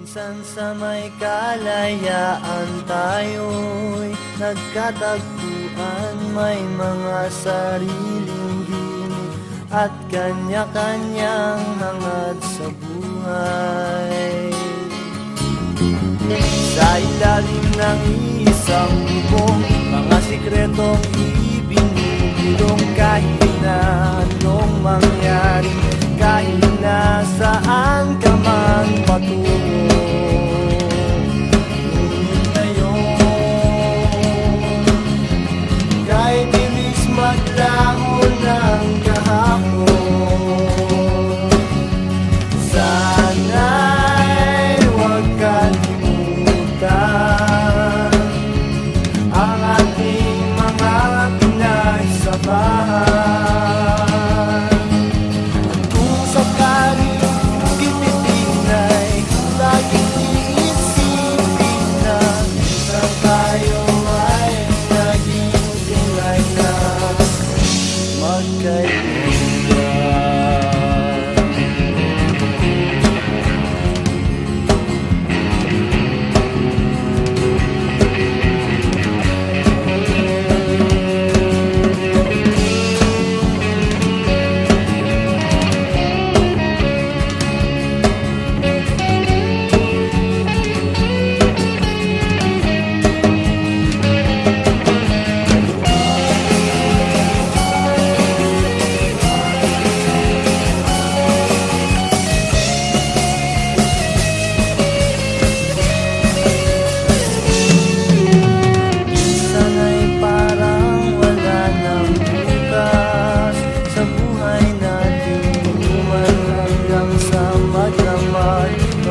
Minsan sa may kalayaan tayo'y nagkatagpuan, may mga sariling ginig at kanya-kanyang hangad sa buhay. Sa ilalim ng isang bubong, mga sikretong ibinubulong, kahit na anong mangyari, kahit na saan ka man patungo. Ngunit ngayon, kahit bilis maglaho ng kahapon, sana'y huwag kalimutan ang ating mga pinagsabahan. Kung sakaling gipitin ay laging iisipin na minsan tayo ay naging tunay na magkaibigan.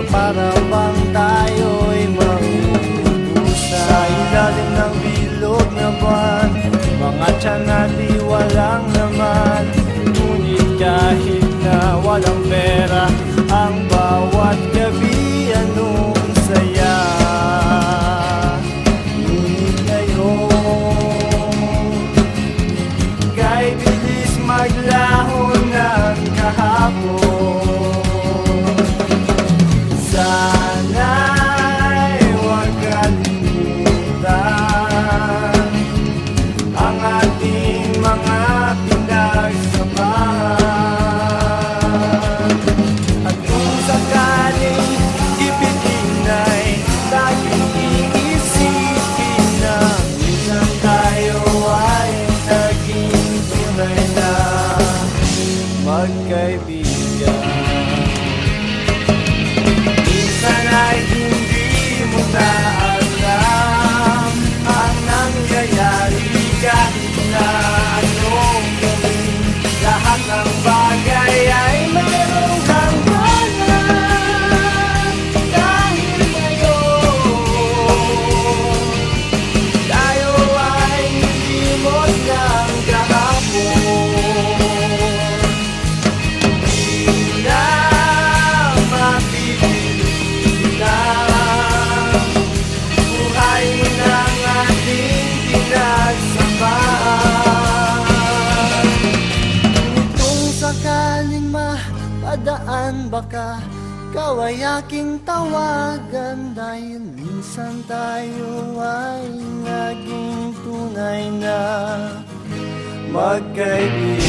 Para bang tayo'y mauubusan sa ilalim ng bilog na buwan, mga tiyan natin walang laman. Ngunit kahit na walang pera, ang bawat gabi anong saya. Ngunit ngayon, kahit bilis maglaho ng kahapon, sana'y huwag kalimutan ang ating mga pinagsabahan. At kung sakaling ipitin ay laging iisipin na minsan tayo ay naging tunay na magkaibigan. Minsan ay hindi mo na alam ang nangyayari, kahit na anong gawin, lahat ng bagay ay mayroong hangganan. Dahil ngayon, tayo ay nilimot ng kahapon. Di na buhay ng ating pinagsabahan. Kung sakaling mapadaan, baka ikaw ay aking tawagan, dahil minsan tayo ay naging tunay na magkaibigan.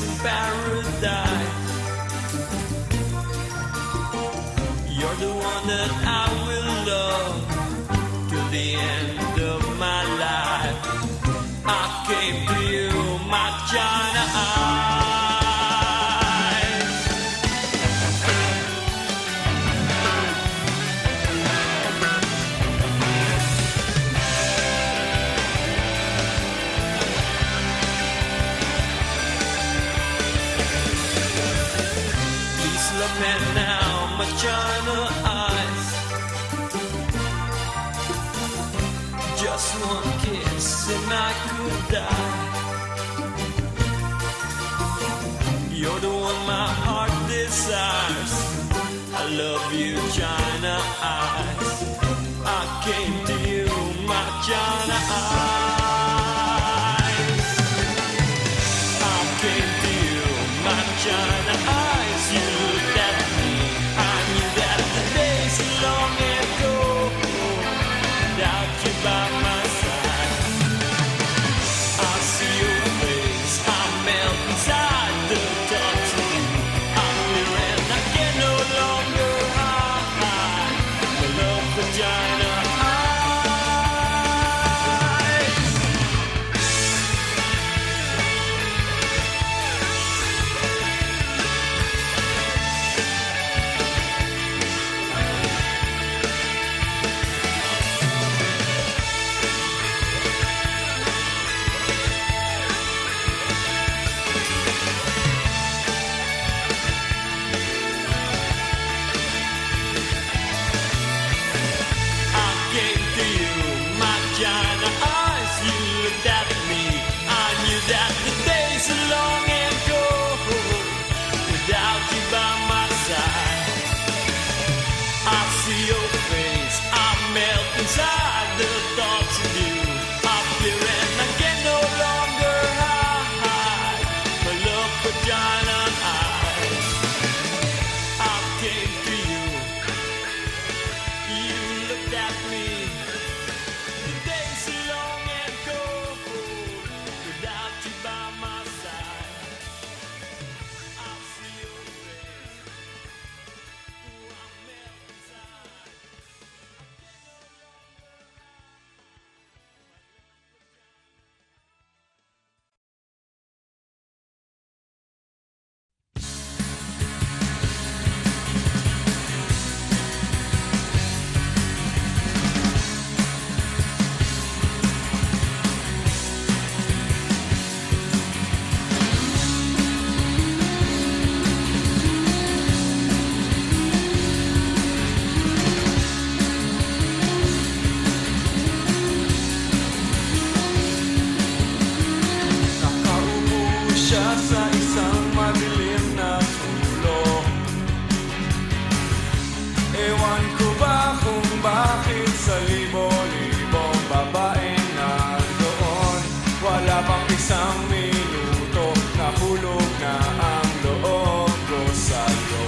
in paradise. You're the one that I will love till the end of my life. I came to you, my China eyes. Please love me now, my China eyes. Just one kiss and I could die. You're the one my heart desires. I love you, China eyes. I came to you, my China eyes. I came to you, my China eyes. You looked at me, I knew that the days long ago. Without you by my side, I see your face, I melt inside the thoughts of you. I'm clear and I can no longer hide my love for China eyes. I came to you, my China eyes. You looked at me, I knew that the days are long and cold without you by my side. I see your face, I melt inside the thoughts of you. I'm clear and I can no longer hide my love for China eyes. I came to you, you looked at me. The days are long and cold without you by my side. I see your face, ooh, I melt inside. Nakaupo siya sa isang madilim na sulok. Ewan ko ba kung bakit sa libo-libong babaeng nandoon, wala pang isang minuto, nahulog na ang loob ko sa'yo.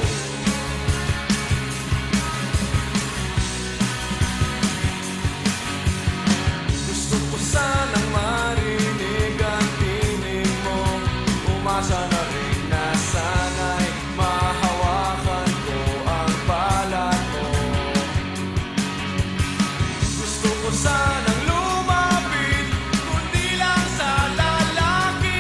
Gusto ko sanang marinig ang tinig mo. Umasa na rin na sana'y mahawakan ko ang balat mo. Gusto ko sanang lumapit, kundi lang sa lalaki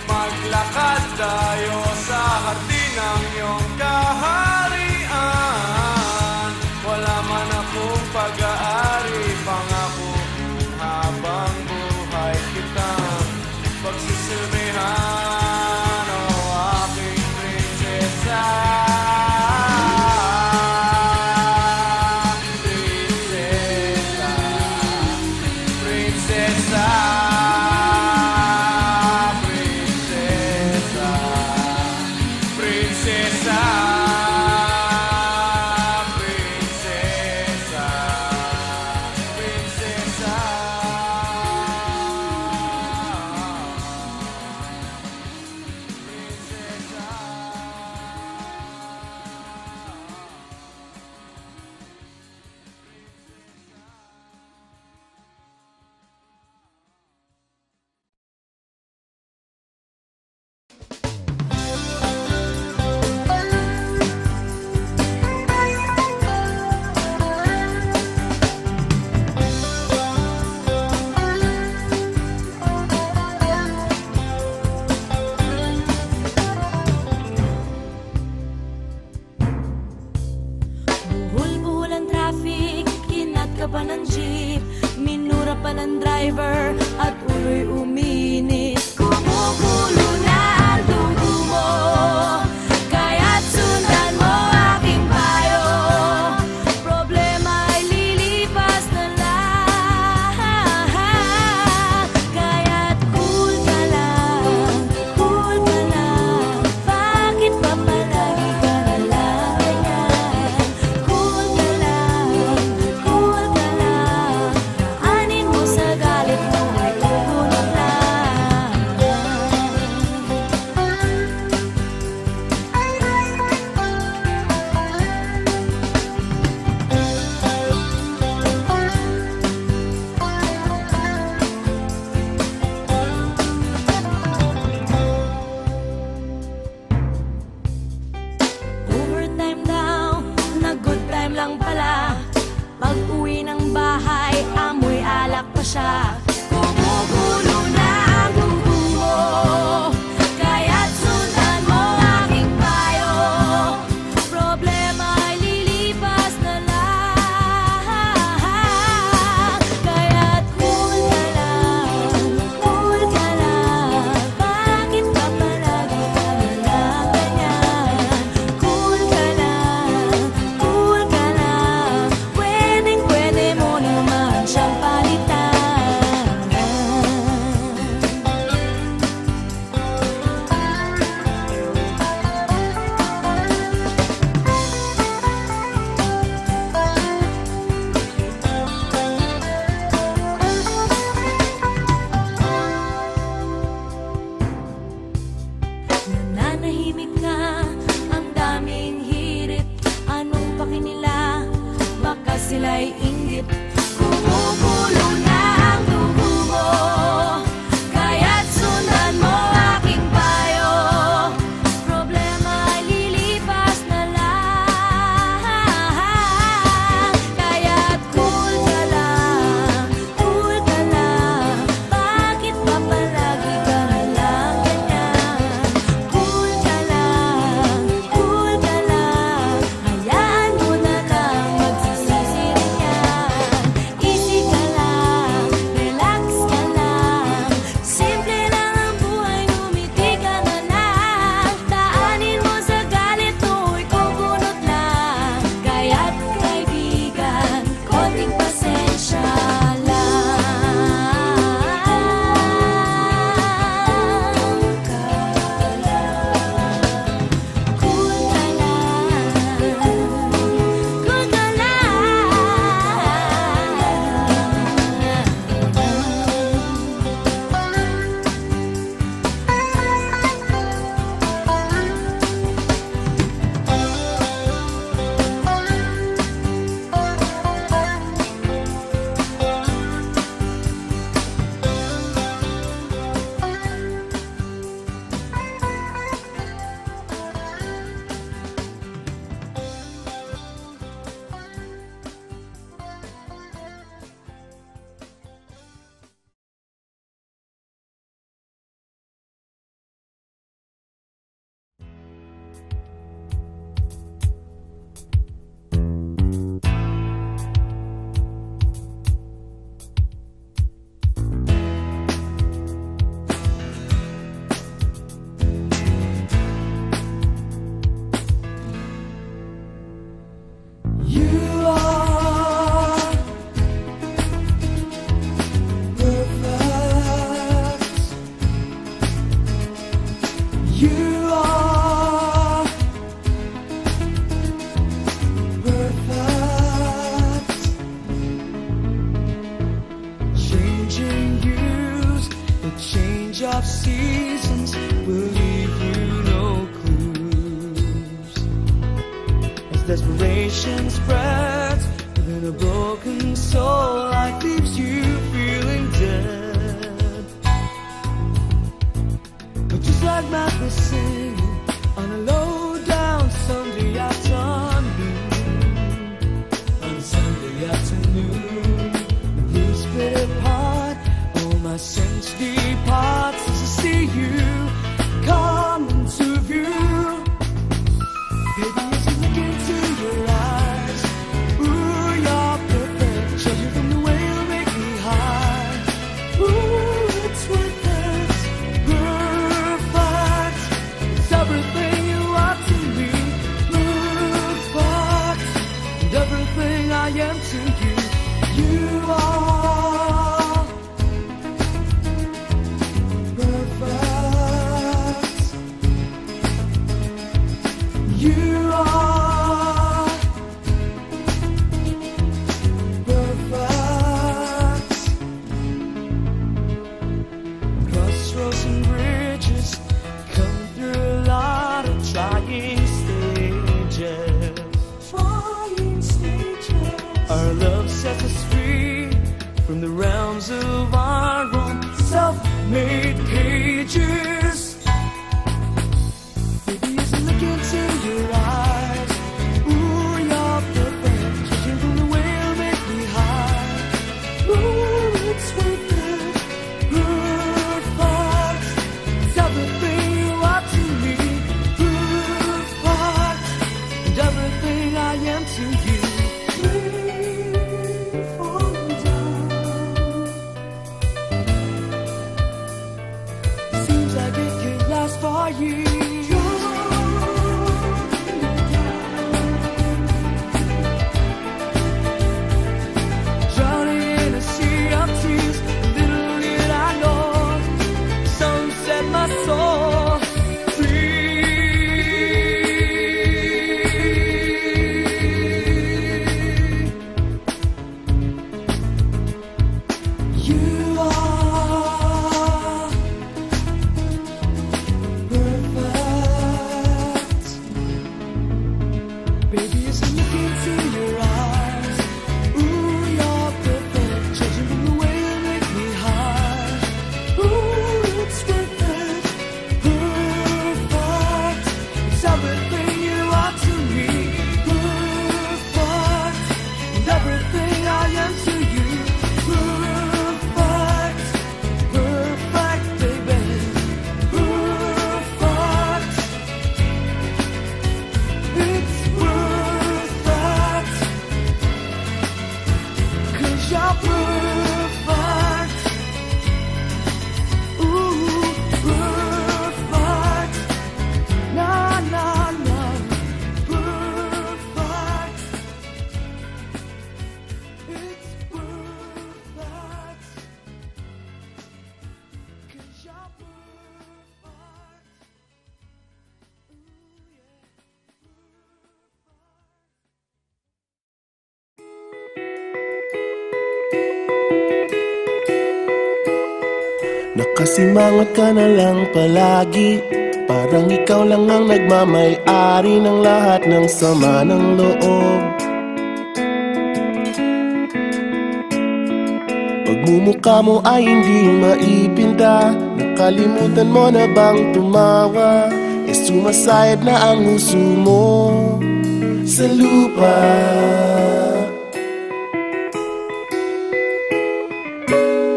Maglakad tayo sa hardin ng iyong kaharian. Wala man akong pag-aari, pangako habang buhay kitang pagsisilbihan, o aking prinsesa. Prinsesa, prinsesa, prinsesa, prinsesa. change of seasons will leave you no clues. As desperation spreads within a broken soul, life leaves you feeling dead. But just like Matt singing on a low down Sunday afternoon, on Sunday afternoon, we split apart. All my sense departs as I see you come into view. Baby, as I look into your eyes, ooh, you're perfect. Judging from the way you make me high, ooh, it's worth it. Perfect, it's everything you are to me. Perfect, and everything I am to you. You are perfect. You are perfect. Crossroads and bridges come through a lot of trying stages. Our love sets us free from the realms of our own self-made cages. Baby, as I look into your eyes, ooh, you're perfect. Judging from the way you make me high, ooh, it's worth it. Perfect, it's everything you are to me. Perfect, and everything I am to you. Falling down, seems like it could last for years. Drowning in a sea of tears, little did I know, some set my soul free. You are perfect. Baby, as I look into your eyes, ooh, you're perfect. Judging from the way you make me high, ooh, it's worth it. Perfect, it's everything you are to me. Perfect, and everything I am to you. Perfect, perfect, baby. Perfect, it's worth it. 'Cause you're perfect. Ooh, perfect. Nah, nah, nah. Perfect. It's worth it. 'Cause you're perfect. Ooh, yeah. Nakasimangot ka na lang palagi, parang ikaw lang ang nagmamay-ari ng lahat ng sama ng loob. Pagmumukha mo ay hindi maipinta, nakalimutan mo na bang tumawa? E sumasayad na ang huso mo sa lupa.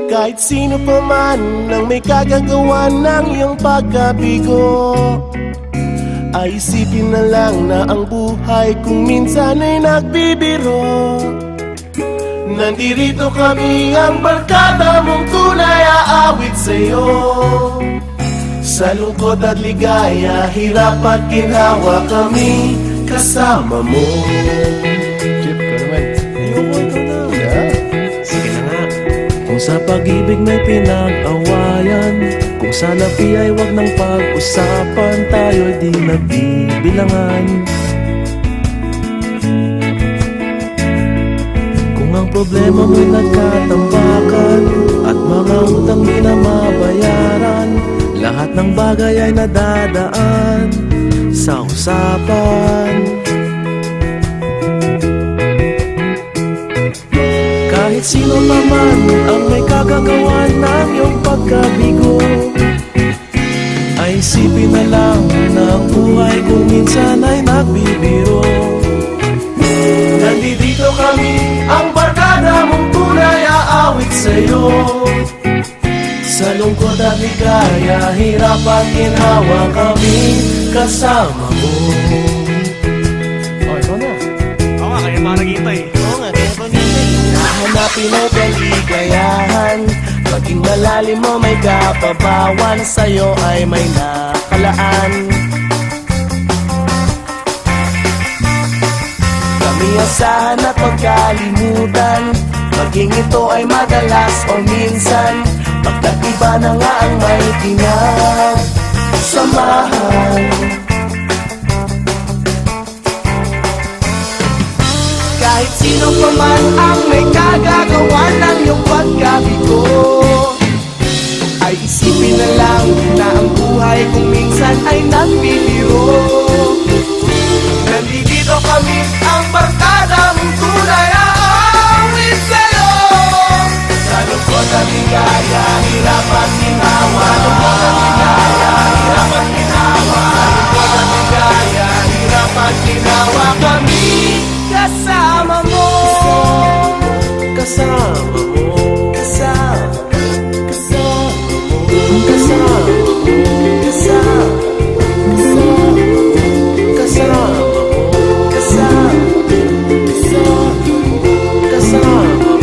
Kahit sino pa man ang may kagagawa ng iyong pagkabigo, ay isipin na lang na ang buhay kung minsan ay nagbibiro. Nandirito kami ang barkada mong tunay aawit sa'yo. Sa lungkot at ligaya, hirap at ginhawa kami kasama mo. Chip, ka naman. Ayoko ito na. Yeah. Sige na nga. Kung sa pag-ibig may pinag-awayan, kung sa labi ay wag nang pag-usapan, tayo'y di nagbibilangan. Kung ang problema mo'y nagkatambakan at mga utang di na mabayaran, bagay ay nadadaan sa usapan. Kahit sino pa man ang may kagagawa ng iyong pagkabigo, ay isipin na lang na ang buhay kung minsan ay nagbibiro. Nandito kami, ang barkada mong tunay aawit sa'yo. Sa lungkot at ligaya, hirap at ginhawa kami kasama mo. Oh, ikaw na. Oo nga, kaya parang naghihintay. Oo nga, kaya pag-hintay. Nahanapin ay kaligayahan, maging malalim mo may kapabawan, sa'yo ay may nakalaan. Kami asahan at pagkalimutan, maging ito ay madalas o minsan, pagkat iba na nga ang may pinagsamahan. Kahit sino pa man ang may kagagawa ng iyong pagkabigo, ay isipin na lang na ang buhay kung minsan ay nagbibiro. Nandito kami, ang barkada mong tunay aawit sa'yo. Sa lungkot at ligaya, hirap at ginawa. Sa lungkot at ligaya, hirap at ginawa. Sa lungkot at ligaya, hirap at ginawa kami kasama mo. Kasama mo. Kasama mo. Kasama mo. Kasama mo. Kasama mo.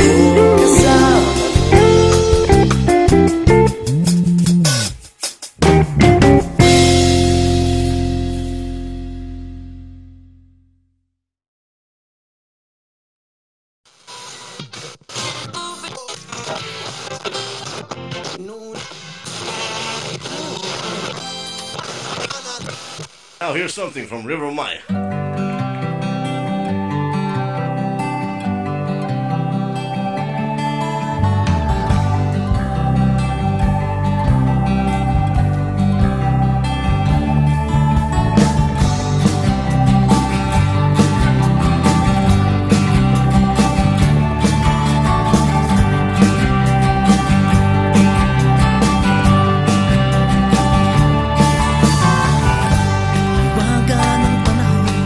Now here's something from River Maya. Hiwaga ng panahon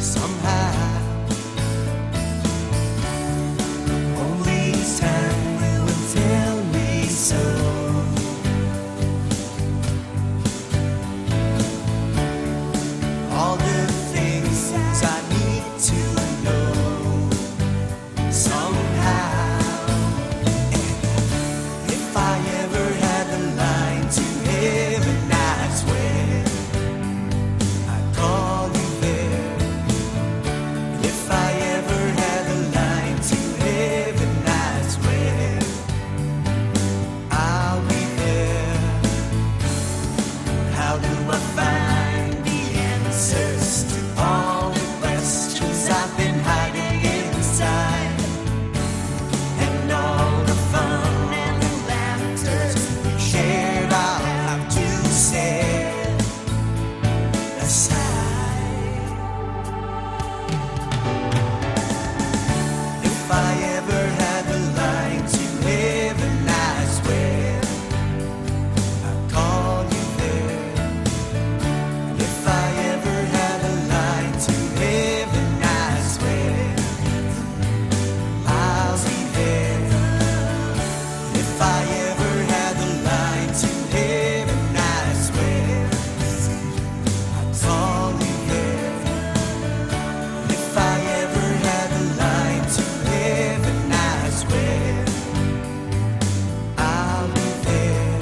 somehow. Only time will tell me so. All the things I need to know somehow. And if I ever had the line to heaven, I swear I'd call you there. And if I ever had the line to heaven, I swear I'll be there. How do I find the answers to all the questions I've been hiding inside? And all the fun and the laughter we shared, I'll have to set aside. If I ever had the line to heaven, I swear I'd call you there. And if I ever had a line to heaven, I swear I'll be there. And if I ever had the line to heaven, I swear I'd call you there. And if I ever had the line to heaven, I swear I'll be there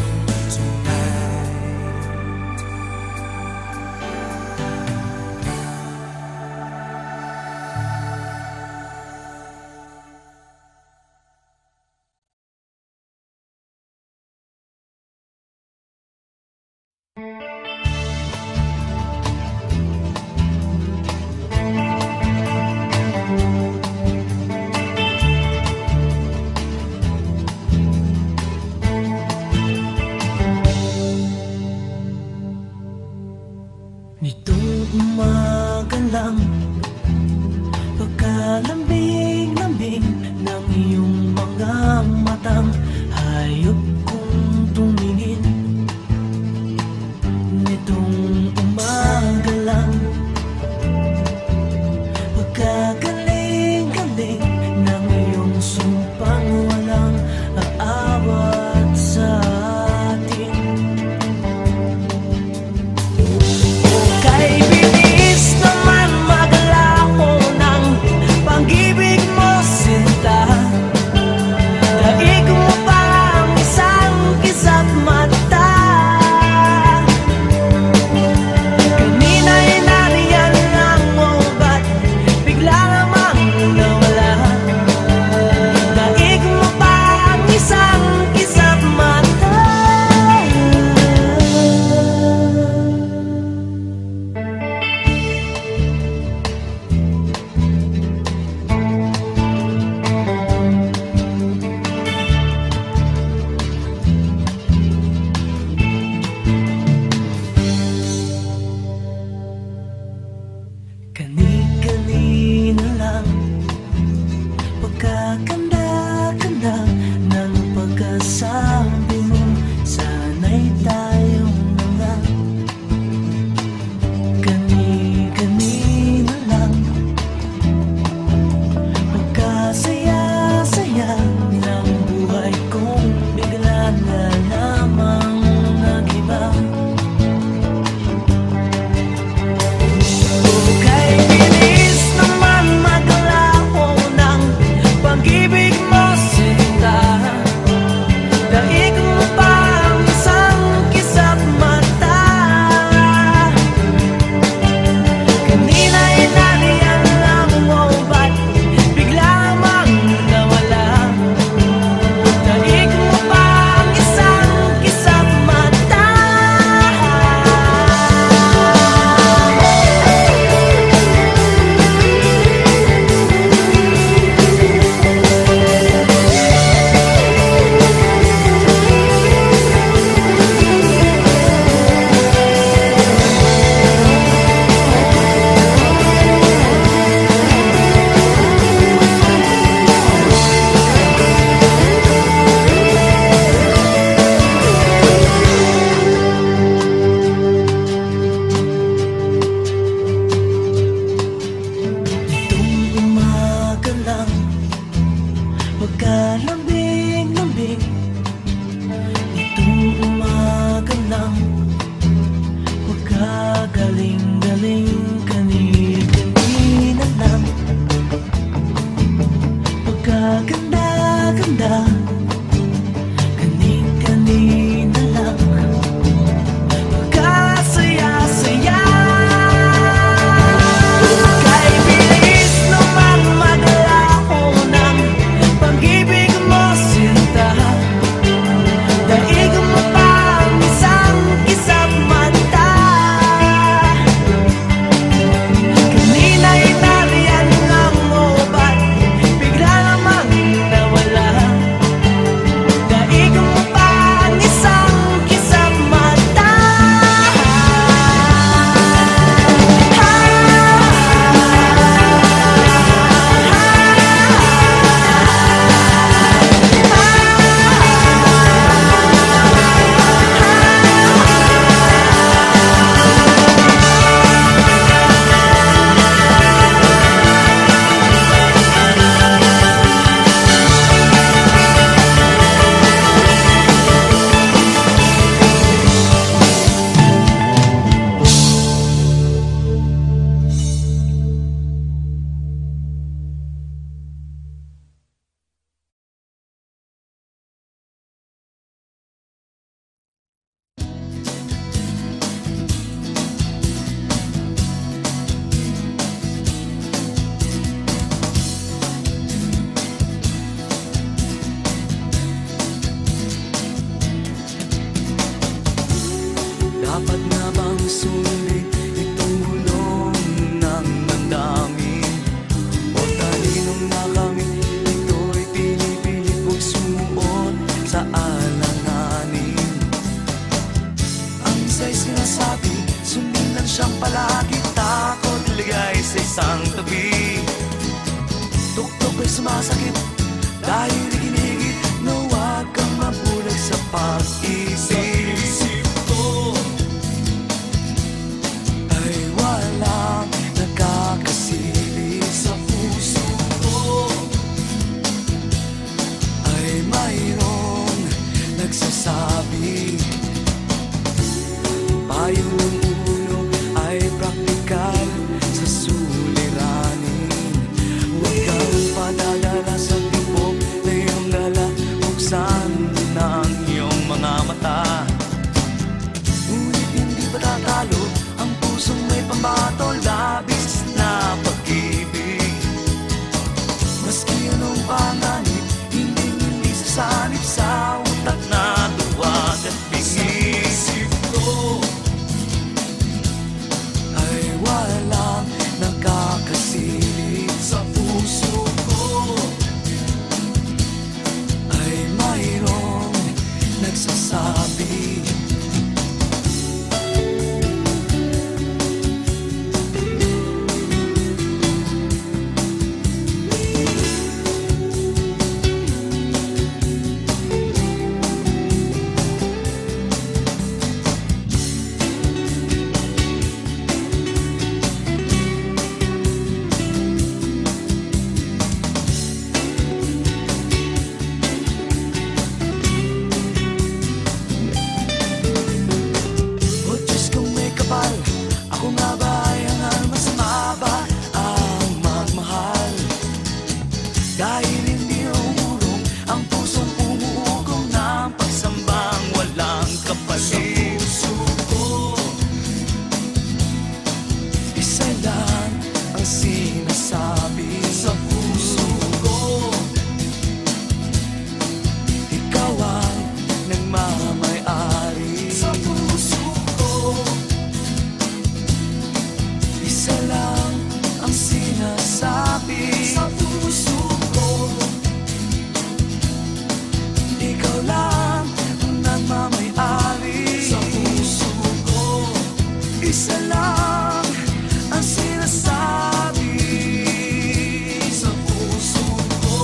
tonight. Nitong umaga lang, pagkalambing-lambing ng iyong mga matang, hayop kong tumingin. Nitong umaga lang, pagkagaling-galing ng iyong sumpang walang aawat sa atin. Kay bilis naman maglaho ng pag-ibig mo, sinta. Daig mo pa ang isang kisat mata. tabi. Tuktok ay sumasakit dahil iginigit na huwag kang mabulag sa pag-isip ko. Ay walang nakakasilip sa puso ko. Ay mayroong nagsasabi payong ulo ay praktikal sa suliranin. Huwag kang padadala sa tibok na iyong dala. Buksan ng iyong mga mata. Ngunit hindi pa tatalo ang pusong may pambato. Labis na pag-ibig. Maski anong panganib, hindi sasanib sa utak na duwag at bingis ko. Ay walang nakakasilip sa puso ko. Ay mayroong nagsasabi ako nga ba ay hangal? Masama ba ang magmahal? Dahil hindi umurong ang pusong umuugong ng pagsambang walang kapalit. Sa puso ko, isa lang ang sinasabi. Sa puso ko, ikaw ang nagmamay-ari. Sa puso ko, isa lang ang sinasabi. Sa puso ko, ikaw lang ang nagmamay-ari. Sa puso ko, isa lang ang sinasabi. Sa puso ko,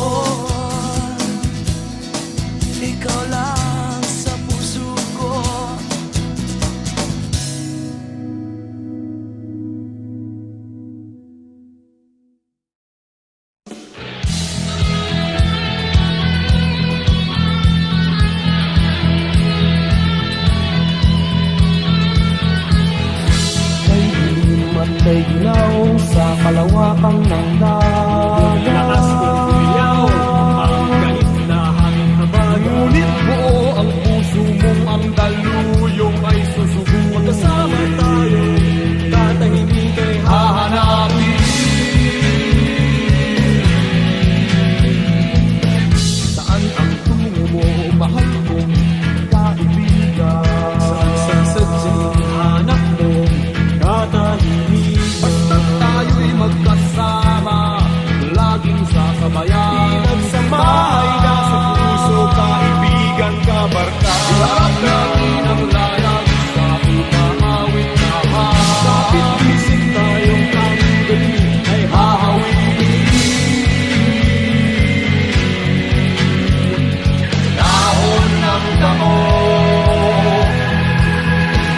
ikaw lang sa puso ko. May ilaw sa kalawakang ng dagat. Lakas kong kumiyaw ang galit na hangin habag. Ngunit buo ang puso mong ang daluyong ay susubo. Magkasama tayo, tatahimik ay hahanapin. Saan ang tungo mo, mahal kong kaibigan? Saan sa sadyang hanap mo, katahimik? Tayo'y magkasama, laging sasabayan. Pinagsamahay na sa puso, kaibigan, kabarka. Iharap natin ang layag sa umaawit na hangin. Kapit isip tayong tanggalin ay hahawin. Dahon ng damo,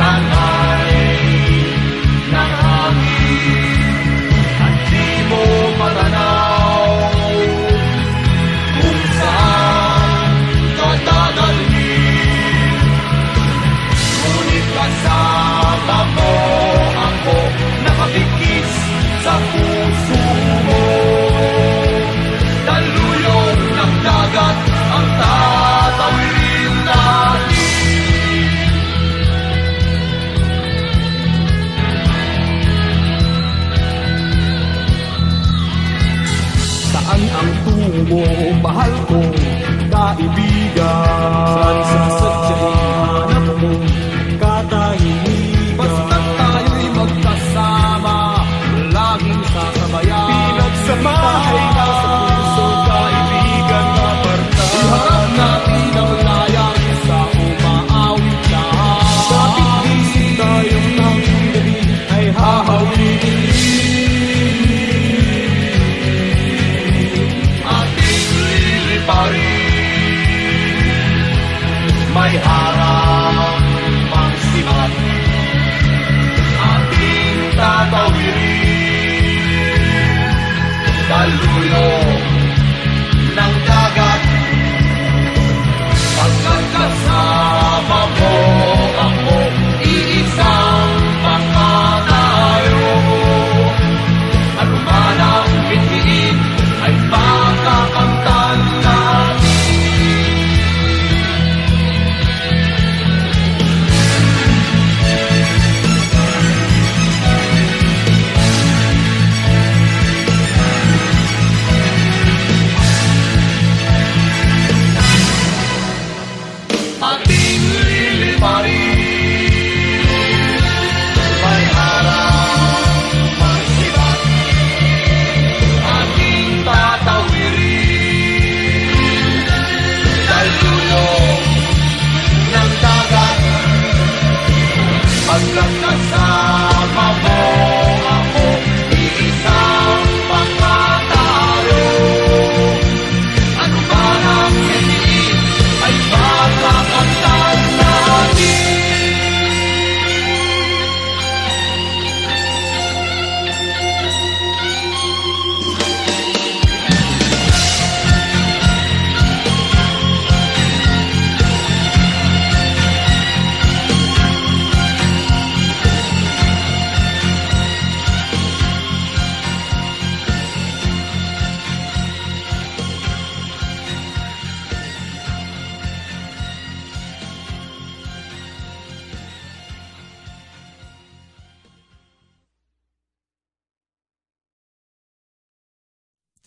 tanay ng hangin. Matanaw kung saan dadalhin. Ngunit kasama mo ako, nakapikis sa puso mo. Daluyong ng dagat ang tatawirin natin. Saan ang tungo mo, mahal kong kaibigan? Saan sa sadyang hanap mo, katahimikan? Basta tayo'y magkasama, laging sasabayan. Pinagsamahay na sa puso, kaibigan, kabarka. Iharap natin ang layang sa umaawit na hangin. Kapit-isip tayong tanggalin ay hahawin.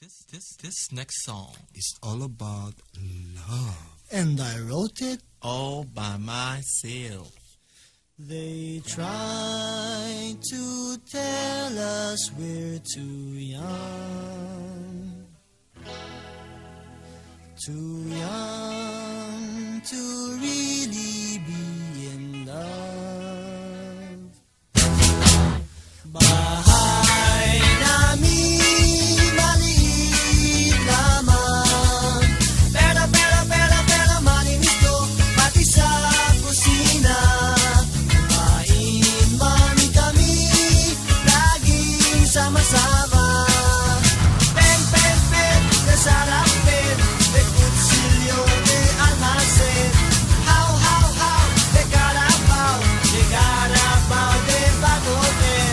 This next song It's all about love. And I wrote it. all by myself. They try to tell us we're too young to really be in love. Bahay namin maliit lamang, pero malinis to, pati sa kusina. Kumain man kami, laging sama-sama. Pen, kasarap pen, de kutsilyo, de almacen. How, de carabao, de batoten.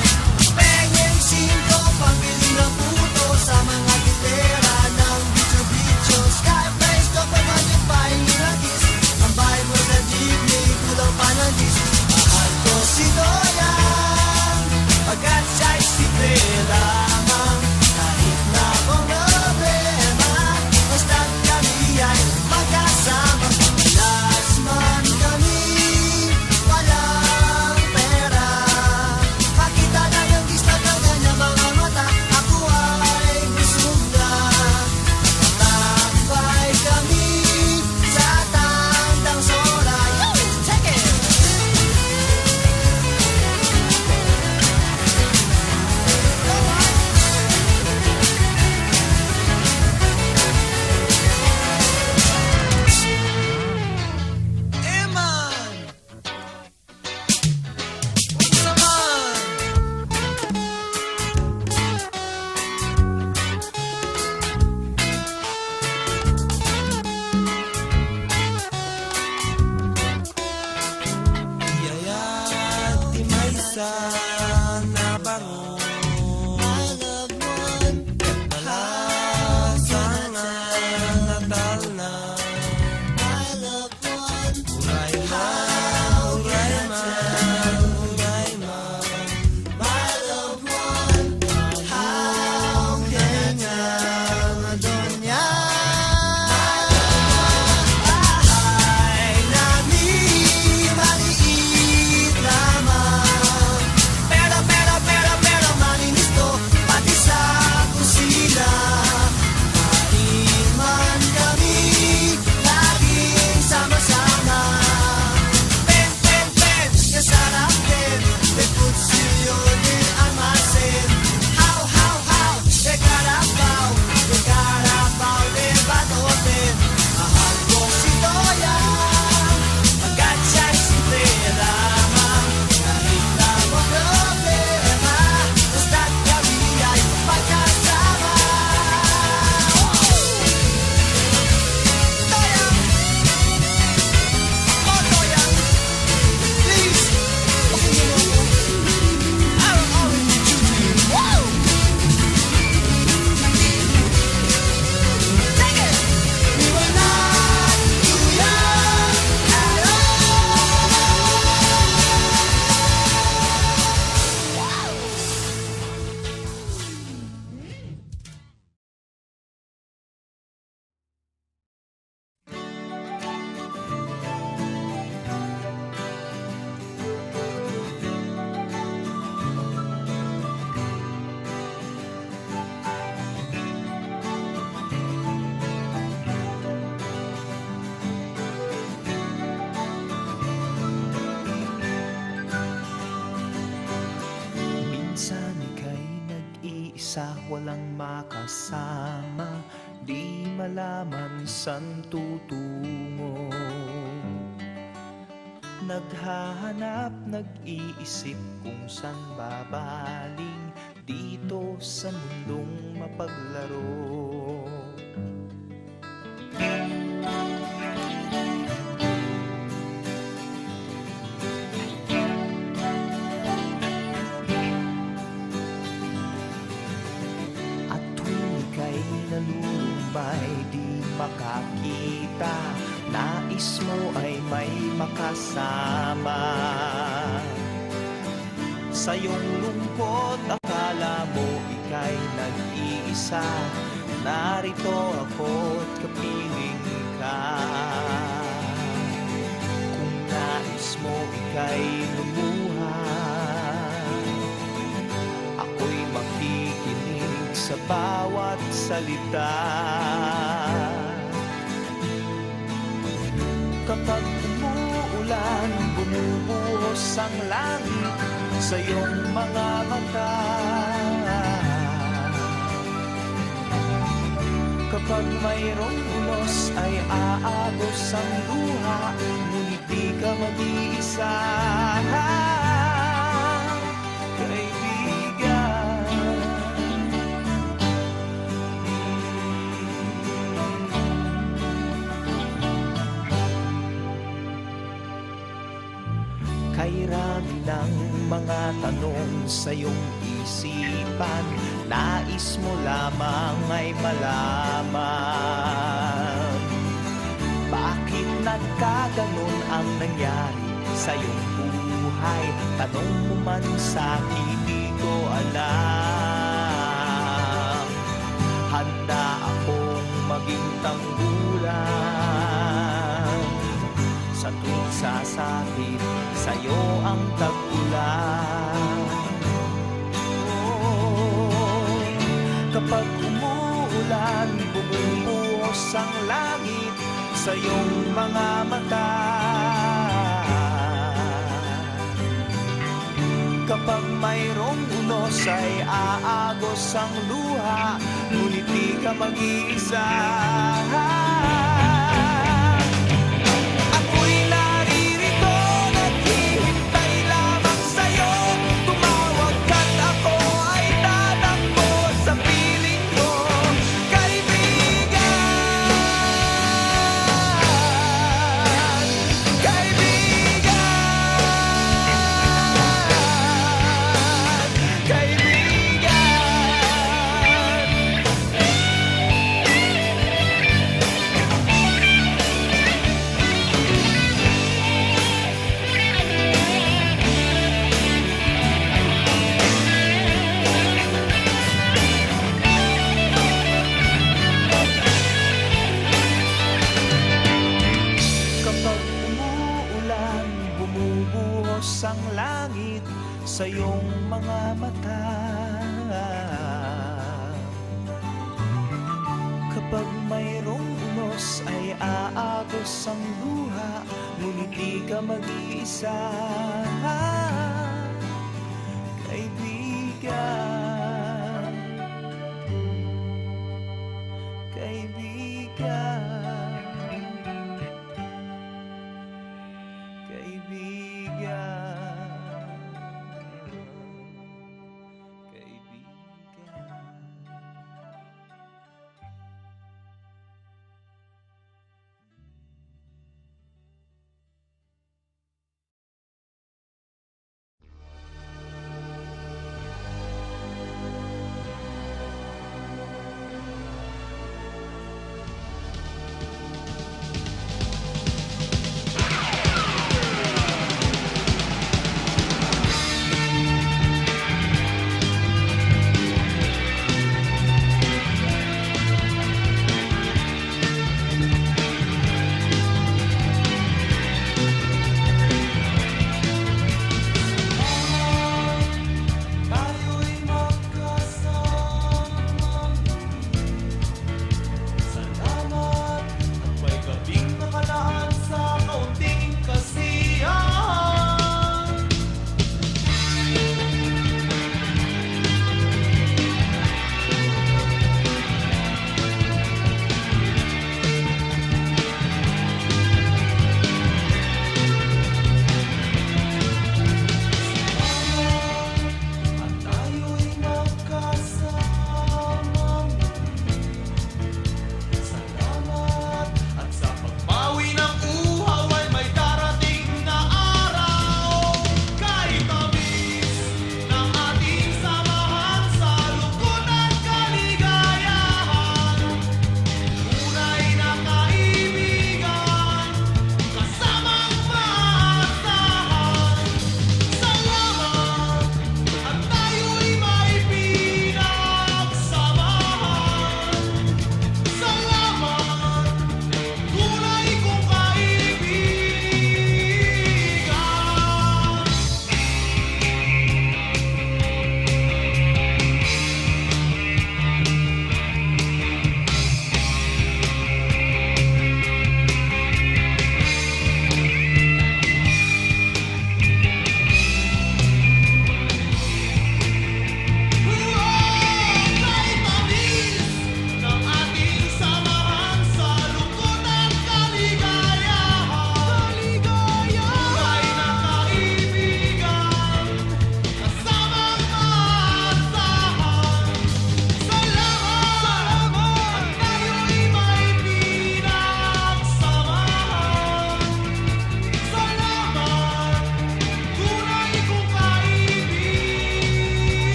Penyeng 5, pambili ng puto sa mga gitera ng bityo-bityo. Skyplace ko pa man yung pahingi ng kiss. Ang bahay mo sa jeepney, kulang pa ng dis. Mahal ko si Doyan, pagkat siya'y simple lamang. Kahit na problema, basta't kami ay magkasama. Last man kami, walang pera. Makita lang ang gista ng kanyang mga mata, ako ay busog na. Nakatambay kami sa tandang sola. Check it! Eman! What's the man? Yaya't di may isa na bangon. My loved one, Malasangan natal na. my loved one. Uray ma, My loved one, how can I donya? Bahay namin maliit lamang, pero malinis to, pati sa kusina. Kain man kami, laging sama-sama. Pen, kasarap pen, de kutsilyo, de almacen. How, de carabao, de batoten. Mahal ko si Doyan, pagkat siya'y simple lamang. Kahit na problema, basta't kami ay magkasama. Doyan! Oh, Doyan! Please, pakinggan mo ako. I'll always be true to you. Woo! Take it! We were not too young at minsan ika'y nag-iisa, walang makasama, di malaman saan tutungo. Naghahanap, nag-iisip kung saan babaling dito sa mundong mapaglaro. At tuwing ika'y nalulumbay, di makakita, nais mo ay may makasama. Sa iyong lungkot, akala mo ika'y nag-iisa, narito ako't kapiling ka. Kung nais mo ika'y lumuha, ako'y makikinig sa bawat salita. Kapag umuulan, bumubuhos ang langit sa iyong mga mata. Kapag mayroong unos ay aagos ang luha, ngunit di ka mag-iisa, kaibigan. Kay rami ng mga tanong sa iyong isipan, nais mo lamang ay malaman. Bakit nagkaganon ang nangyari sa iyong buhay? Tanong mo man sa'kin, di ko alam. Handa akong maging tanggulan sa tuwing sasapit sa'yo ang tag-ulan. Kapag umuulan, bumubuhos ang langit sa iyong mga mata. Kapag mayroong unos ay aagos ang luha, ngunit di ka mag-iisa. Ang langit sa iyong mga mata. Kapag mayroong unos ay aagos ang luha, ngunit di ka mag-iisa, kaibigan. Kaibigan.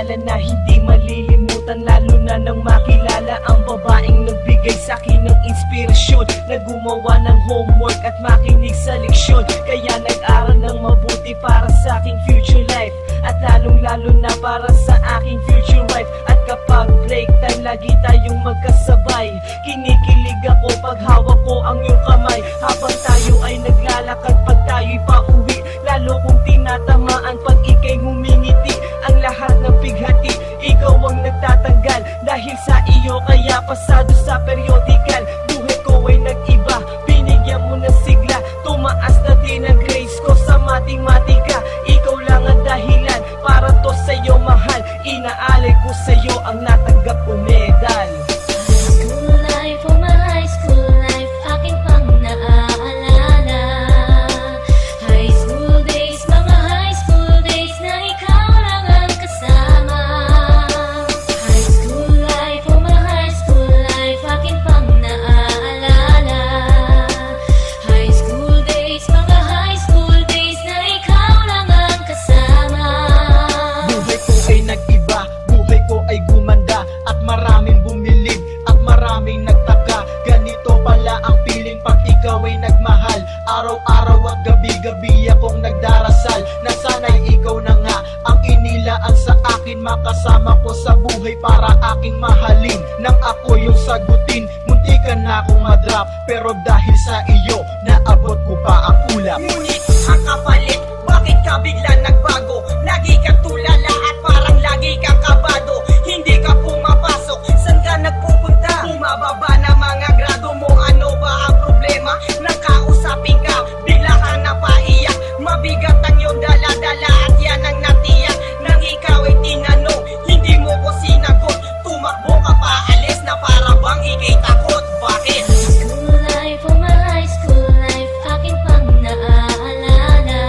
alaala na hindi malilimutan, lalo na nang makilala ang babaeng nagbigay sa'kin ng inspirasyon, na gumawa ng homework at makinig sa leksyon. Kaya nag-aral ng mabuti para sa aking future life, at lalong-lalo na para sa aking future wife. At kapag break time, lagi tayong magkasabay. Kinikilig ako pag hawak ko ang iyong kamay, habang tayo ay naglalakad pag tayo'y pauwi. Lalo kong tinatamaan pag ika'y ngumingiti. Ang lahat ng pighati, ikaw ang nagtatanggal. Dahil sa iyo kaya pasado sa periodical. Buhay ko ay nag-iba, binigyan mo ng sigla. Tumaas na din ang grades ko sa matematika. Ikaw lang ang dahilan para to sa'yo mahal. Inaalay ko sa'yo ang natanggap kong medal. School life, oh my high school life, aking pang naaalala. High school days, mga high school days na ikaw lang ang kasama. High school life, oh my high school life, aking pang naaalala. High school days, mga high school days na ikaw lang ang kasama. Buhay ko ay nag-iba, buhay ko ay gumanda, at maraming bumilib, at maraming nagtaka. Ganito pala ang feeling pag ikaw ay nagmahal. Araw-araw at gabi-gabi akong nagdarasal na sana'y ikaw na nga ang inilaan sa akin. Makasama ko sa buhay para aking mahalin. Nang ako yung sagutin, muntikan na akong madrop, pero dahil sa iyo, naabot ko pa ang ulap. Ngunit ang kapalit, bakit ka bigla nagbago? Lagi kang tulala at parang lagi kang kabado. Hindi ka pumapasok, saan ka nagpupunta? Bumababa na mga grado mo, ano ba ang problema? Nakausapin ka, bigla ka napaiyak. Mabigat ang iyong dala-dala at yan ang natiyak. Nang ikaw ay tinanong, hindi mo ko sinagot. Tumakbo ka pa, alis na para bang ikay takot. Bakit? School life, oh my high school life, aking pang naaalala.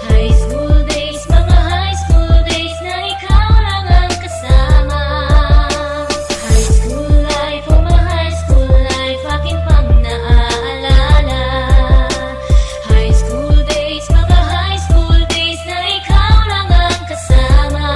High school days, mga high school days na ikaw lang ang kasama. High school life, oh my high school life, aking pang naaalala. High school days, mga high school days na ikaw lang ang kasama.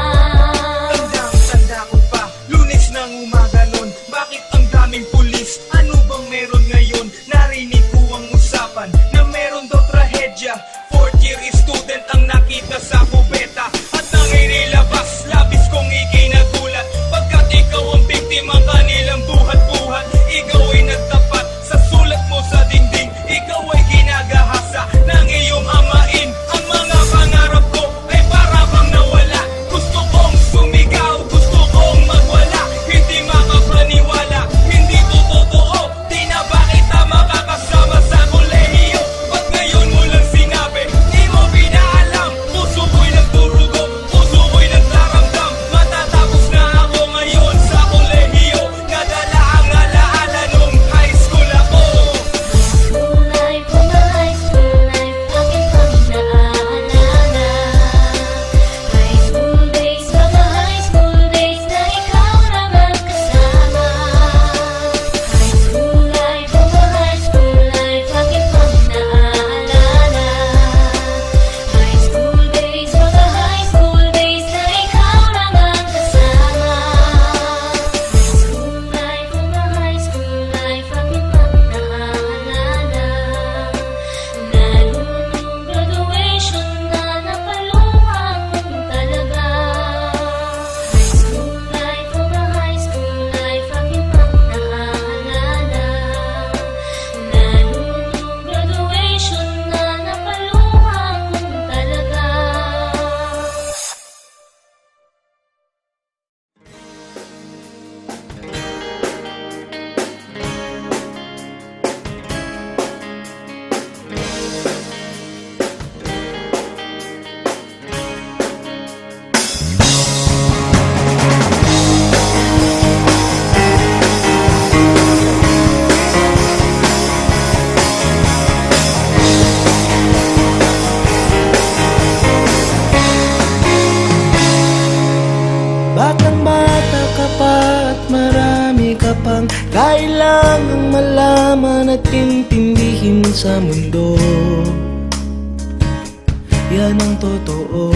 Tandang-tanda ko pa, Lunes ng umaga nun. Bakit ang daming pulis? Ano bang meron ngayon? Narinig ko ang usapan na meron daw trahedya. Fourth year student ang nakita sa kubeta, at nang inilabas, labis kong ikinagulat. Pagkat ikaw ang biktima kanilang buhat-buhat. Ikaw ay nagtapat sa sulat mo sa dingding. Ikaw ay ginagahasa ng iyong amain. Ang mga pangarap ko ay para bang nawala. Gusto kong sumigaw, gusto kong magwala. Hindi makapaniwala, hindi to totoo. Di na ba kita makakasama sa kolehiyo? Ba't ngayon mo lang sinabi, di mo pinaalam? Puso ko'y nagdurugo, puso ko'y nagtaramdam. Matatapos na ako ngayon sa kolehiyo. Nadala ang alaala nung high school ako. School life, oh my high school life, aking pang naaalala. High school days, mga high school days na ikaw lang ang kasama. High school life, oh my high school life, aking pang naaalala. High school days, mga high school days na ikaw lang ang kasama. High school life, oh my high school life, aking pang naaalala. Lalo nung graduation na napaluhan mo talaga. High school life, oh my high school life, aking pang naaalala. Lalo nung graduation na napaluhan mo talaga. Batang-bata ka pa at marami ka pang kailangang malaman at intindihin sa mundo. Yan ang totoo.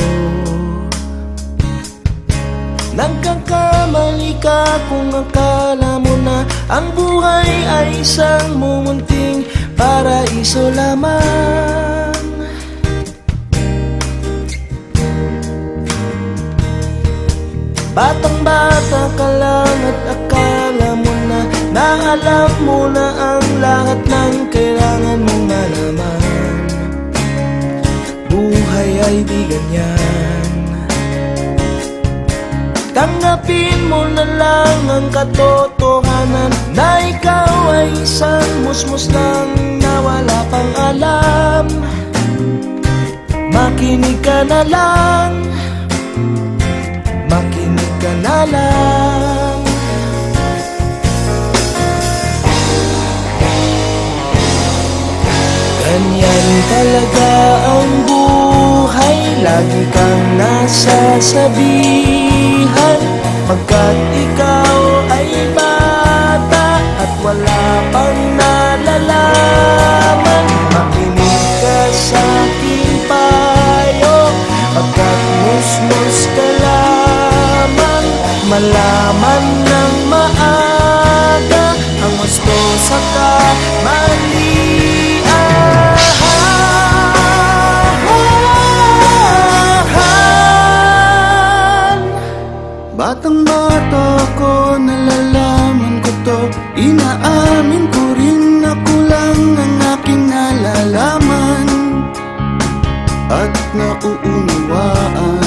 Nagkakamali ka kung akala mo na ang buhay ay isang mumunting paraiso lamang. Batang-bata ka lang at akala mo na alam mo na ang lahat ng kailangan mong malaman. Buhay ay di ganyan. Tanggapin mo na lang ang katotohanan na ikaw ay isang musmus lang na wala pang alam. Makinig ka na lang, makinig ka na lang. Ganyan talaga ang buhay, lagi kang nasasabihan, pagkat ikaw ay bata at wala pang nalalaman. Makinig ka sa aking payo, pagkat musmus ka lamang. Malaman ng maaga ang gusto sa kamalian. Batang-bata ko, nalalaman ko to, inaamin ko rin na kulang ang aking nalalaman at nauunawaan.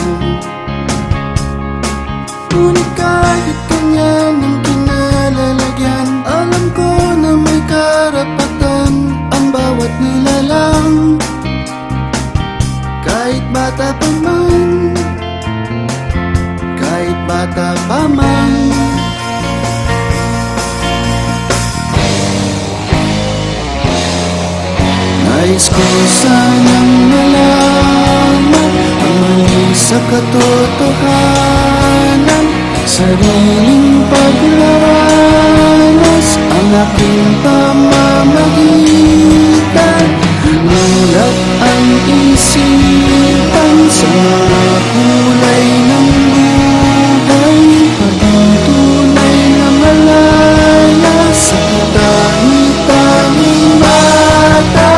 Ngunit kahit ganyan ang kinalalagyan, alam ko na may karapatan ang bawat nilalang. Kahit bata pa man, kahit bata pa man. Nais ko sanang malaman ang mali sa katotohanan, sariling paglaranas ang aking pamamagitan. Mulat ang isipan sa mga kulay ng buhay, pagtunay na malaya sa tahi-tahing mata.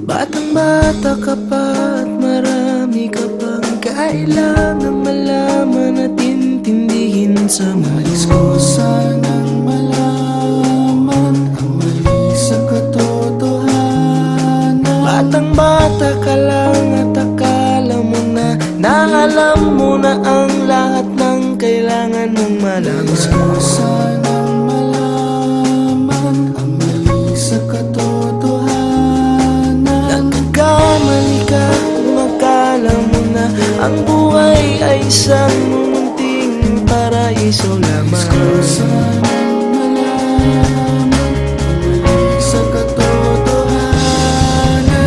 Batang-bata ka pa at marami ka pang kailangang malaman at intindihin sa malis ko. Sanang malaman ang mali sa katotohanan. Batang-bata ka lang at akala mo na alam mo na ang lahat ng kailangan mong malaman. Malis ko sanang malaman ang mali sa katotohanan. Nagkamali ka kung akala mo na ang buhay ay isang munting paraiso lamang.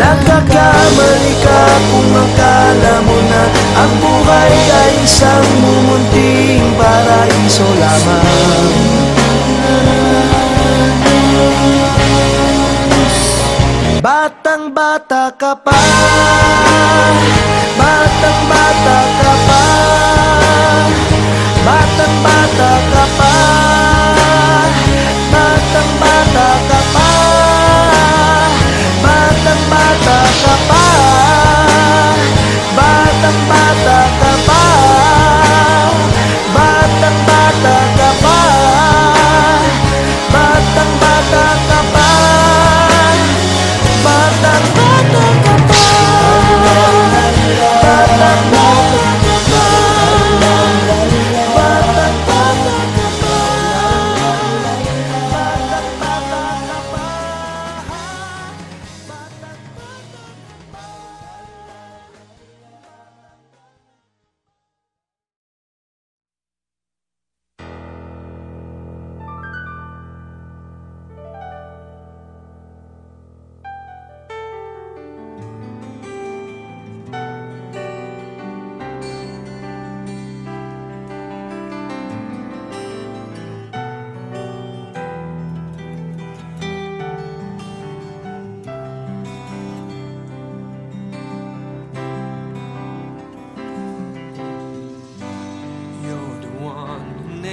Nagkakamali ka kung akala mo na ang buhay ay isang munting paraiso lamang. Batang-bata ka pa, batang-bata ka pa, batang-bata ka pa, batang-bata ka pa, batang-bata ka pa, batang-bata ka pa, batang-bata ka pa, batang-bata ka pa, batang-bata ka pa.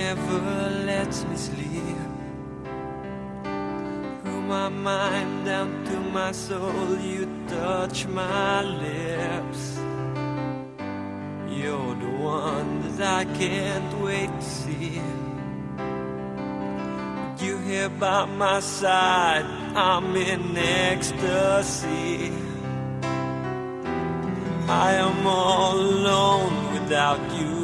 never lets me sleep. Through my mind down to my soul, you touch my lips. You're the one that I can't wait to see. With you here by my side, I'm in ecstasy. I am all alone without you.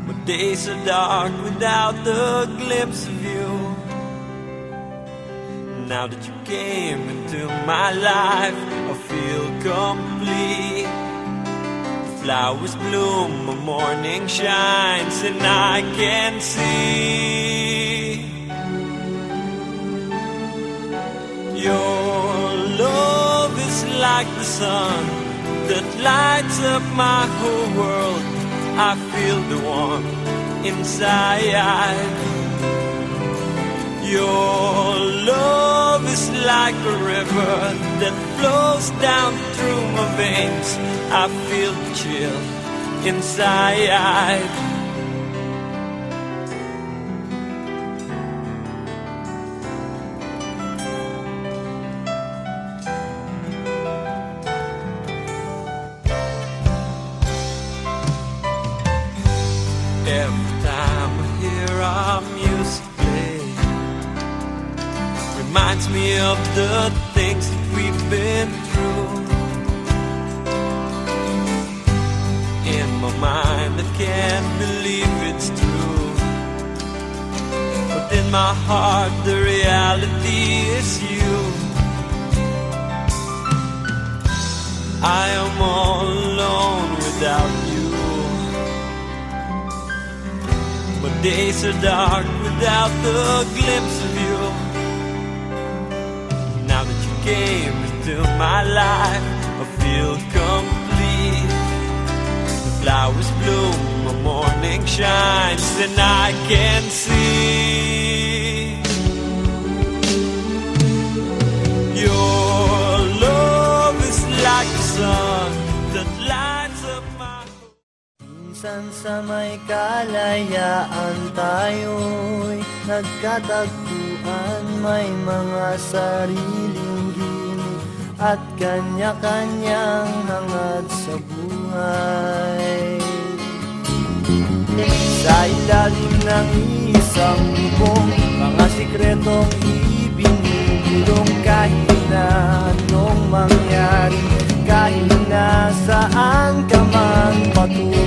My days are dark without the glimpse of you. Now that you came into my life, I feel complete. The flowers bloom, the morning shines, and I can see your love is like the sun that lights up my whole world. I feel the warmth inside. Your love is like a river that flows down through my veins. I feel the chill inside. Every time I hear our music play, reminds me of the things that we've been through. In my mind I can't believe it's true, but in my heart the reality is you. I am all alone without you. My days are dark without the glimpse of you. Now that you came into my life, I feel complete. The flowers bloom, the morning shines, and I can see your love is like the sun that lights up my. Minsan sa may kalayaan tayo'y nagkatagpuan. May mga sariling ginig at kanya-kanyang hangad sa buhay. Sa ilalim ng isang bubong, mga sikretong ibinibulong. Kahit na anong mangyari, kahit na saan ka man patungo,